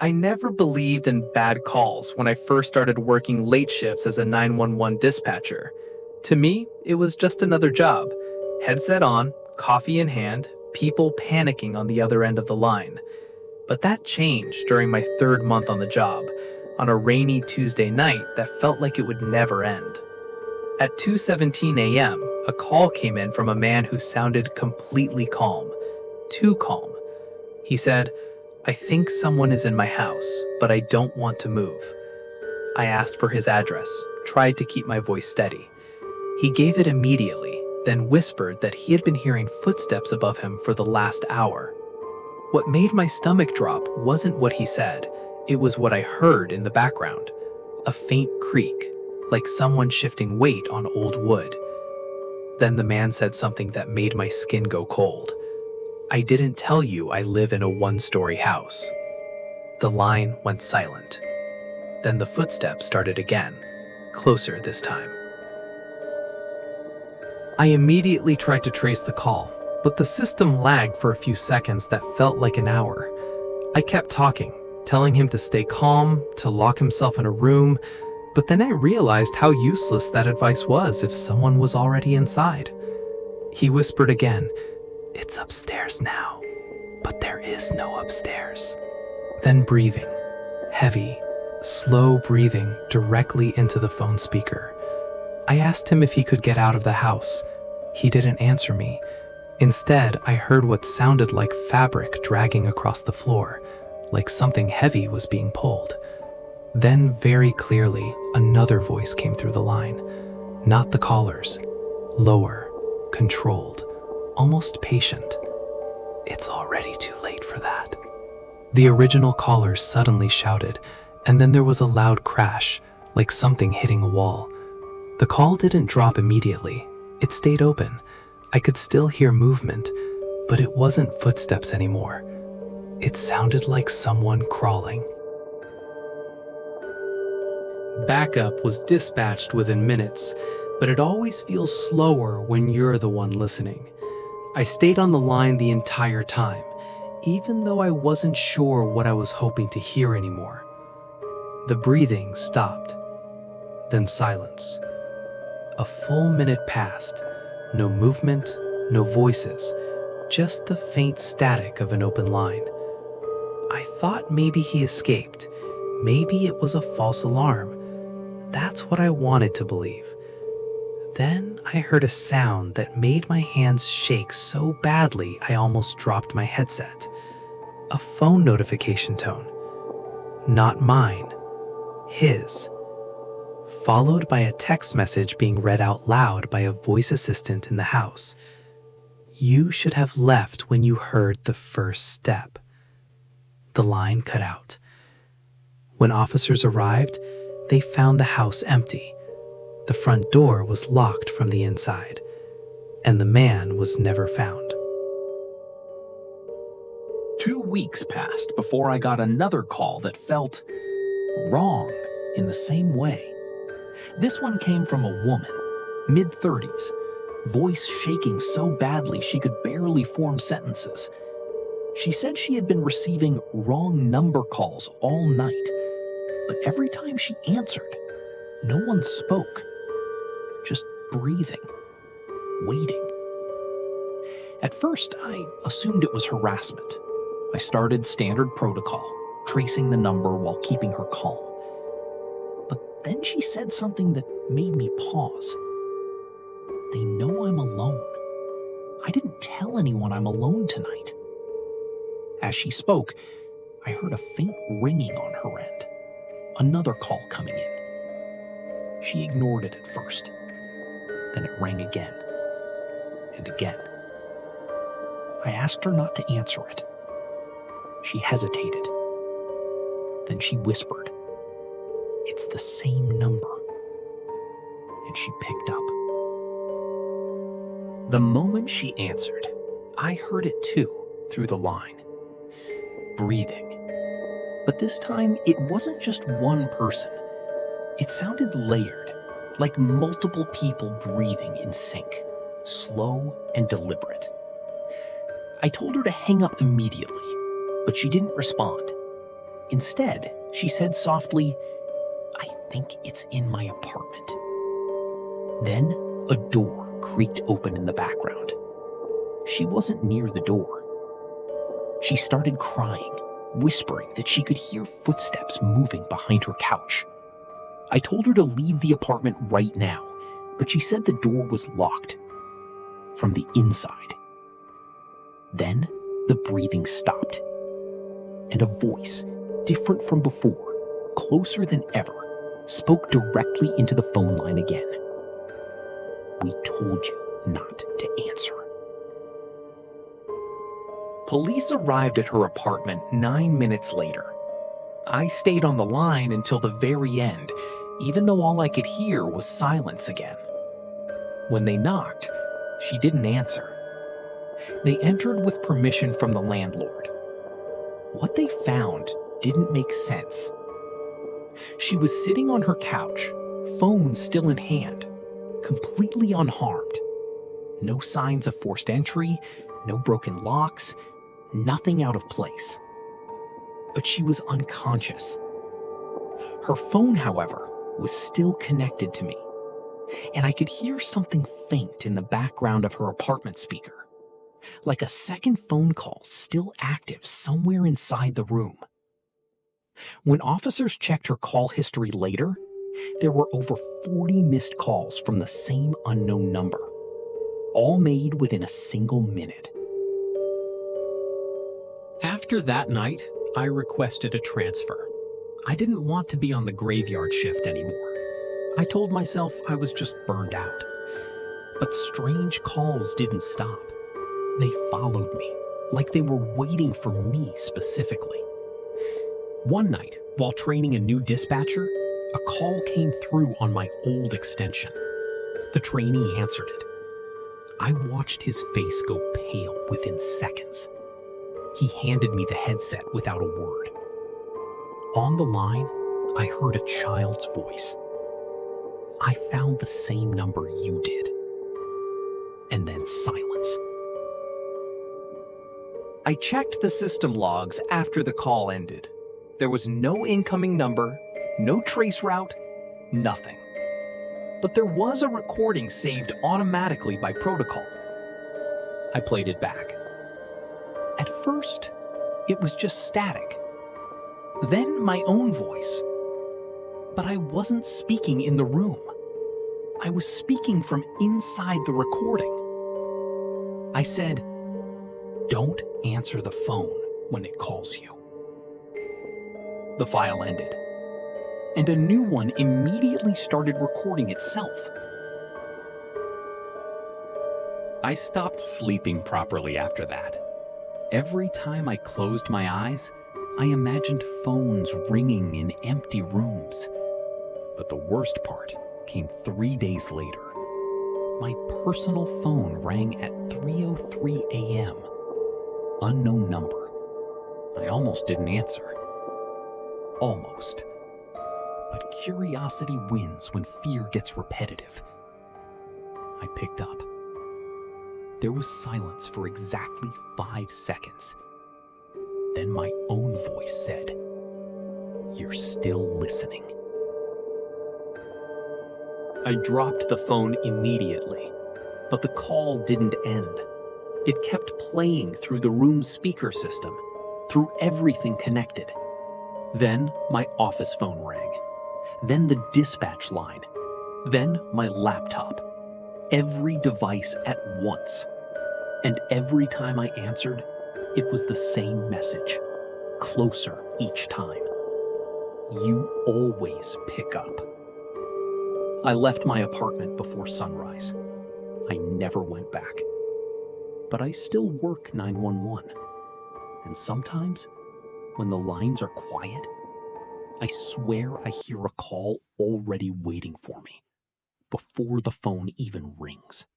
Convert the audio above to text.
I never believed in bad calls when I first started working late shifts as a 911 dispatcher. To me, it was just another job. Headset on, coffee in hand, people panicking on the other end of the line. But that changed during my third month on the job, on a rainy Tuesday night that felt like it would never end. At 2:17 a.m., a call came in from a man who sounded completely calm. Too calm. He said, "I think someone is in my house, but I don't want to move." I asked for his address, tried to keep my voice steady. He gave it immediately, then whispered that he had been hearing footsteps above him for the last hour. What made my stomach drop wasn't what he said, it was what I heard in the background. A faint creak, like someone shifting weight on old wood. Then the man said something that made my skin go cold. "I didn't tell you I live in a one-story house." The line went silent. Then the footsteps started again, closer this time. I immediately tried to trace the call, but the system lagged for a few seconds that felt like an hour. I kept talking, telling him to stay calm, to lock himself in a room, but then I realized how useless that advice was if someone was already inside. He whispered again, "It's upstairs now, but there is no upstairs." Then breathing, heavy, slow breathing directly into the phone speaker. I asked him if he could get out of the house. He didn't answer me. Instead, I heard what sounded like fabric dragging across the floor, like something heavy was being pulled. Then, very clearly, another voice came through the line. Not the caller's. Lower, controlled, almost patient. "It's already too late for that." The original caller suddenly shouted, and then there was a loud crash, like something hitting a wall. The call didn't drop immediately. It stayed open. I could still hear movement, but it wasn't footsteps anymore. It sounded like someone crawling. Backup was dispatched within minutes, but it always feels slower when you're the one listening. I stayed on the line the entire time, even though I wasn't sure what I was hoping to hear anymore. The breathing stopped, then silence. A full minute passed. No movement, no voices, just the faint static of an open line. I thought maybe he escaped. Maybe it was a false alarm. That's what I wanted to believe. Then I heard a sound that made my hands shake so badly I almost dropped my headset. A phone notification tone. Not mine. His. Followed by a text message being read out loud by a voice assistant in the house. "You should have left when you heard the first step." The line cut out. When officers arrived, they found the house empty. The front door was locked from the inside, and the man was never found. 2 weeks passed before I got another call that felt wrong in the same way. This one came from a woman, mid-30s, voice shaking so badly she could barely form sentences. She said she had been receiving wrong number calls all night, but every time she answered, no one spoke, just breathing, waiting. At first, I assumed it was harassment. I started standard protocol, tracing the number while keeping her calm. But then she said something that made me pause. "They know I'm alone. I didn't tell anyone I'm alone tonight." As she spoke, I heard a faint ringing on her end. Another call coming in. She ignored it at first. Then it rang again and again. I asked her not to answer it. She hesitated. Then she whispered, "It's the same number." And she picked up. The moment she answered, I heard it too, through the line. Breathing. But this time, it wasn't just one person. It sounded layered, like multiple people breathing in sync, slow and deliberate. I told her to hang up immediately, but she didn't respond. Instead, she said softly, "I think it's in my apartment." Then a door creaked open in the background. She wasn't near the door. She started crying, whispering that she could hear footsteps moving behind her couch. I told her to leave the apartment right now, but she said the door was locked from the inside. Then the breathing stopped, and a voice, different from before, closer than ever, spoke directly into the phone line again. "We told you not to answer." Police arrived at her apartment 9 minutes later. I stayed on the line until the very end, even though all I could hear was silence again. When they knocked, she didn't answer. They entered with permission from the landlord. What they found didn't make sense. She was sitting on her couch, phone still in hand, completely unharmed. No signs of forced entry, no broken locks, nothing out of place. But she was unconscious. Her phone, however, was still connected to me, and I could hear something faint in the background of her apartment speaker, like a second phone call still active somewhere inside the room. When officers checked her call history later, there were over 40 missed calls from the same unknown number, all made within a single minute. After that night, I requested a transfer. I didn't want to be on the graveyard shift anymore. I told myself I was just burned out. But strange calls didn't stop. They followed me, like they were waiting for me specifically. One night, while training a new dispatcher, a call came through on my old extension. The trainee answered it. I watched his face go pale within seconds. He handed me the headset without a word. On the line, I heard a child's voice. I found the same number you did. And then silence. I checked the system logs after the call ended. There was no incoming number, no trace route, nothing. But there was a recording saved automatically by protocol. I played it back. At first, it was just static. Then my own voice. But I wasn't speaking in the room. I was speaking from inside the recording. I said, "Don't answer the phone when it calls you." The file ended, and a new one immediately started recording itself. I stopped sleeping properly after that. Every time I closed my eyes, I imagined phones ringing in empty rooms. But the worst part came 3 days later. My personal phone rang at 3:03 a.m. Unknown number. I almost didn't answer. Almost. But curiosity wins when fear gets repetitive. I picked up. There was silence for exactly 5 seconds. Then my own voice said, "You're still listening." I dropped the phone immediately, but the call didn't end. It kept playing through the room's speaker system, through everything connected. Then my office phone rang. Then the dispatch line. Then my laptop. Every device at once. And every time I answered, it was the same message, closer each time. You always pick up. I left my apartment before sunrise. I never went back. But I still work 911. And sometimes, when the lines are quiet, I swear I hear a call already waiting for me, before the phone even rings.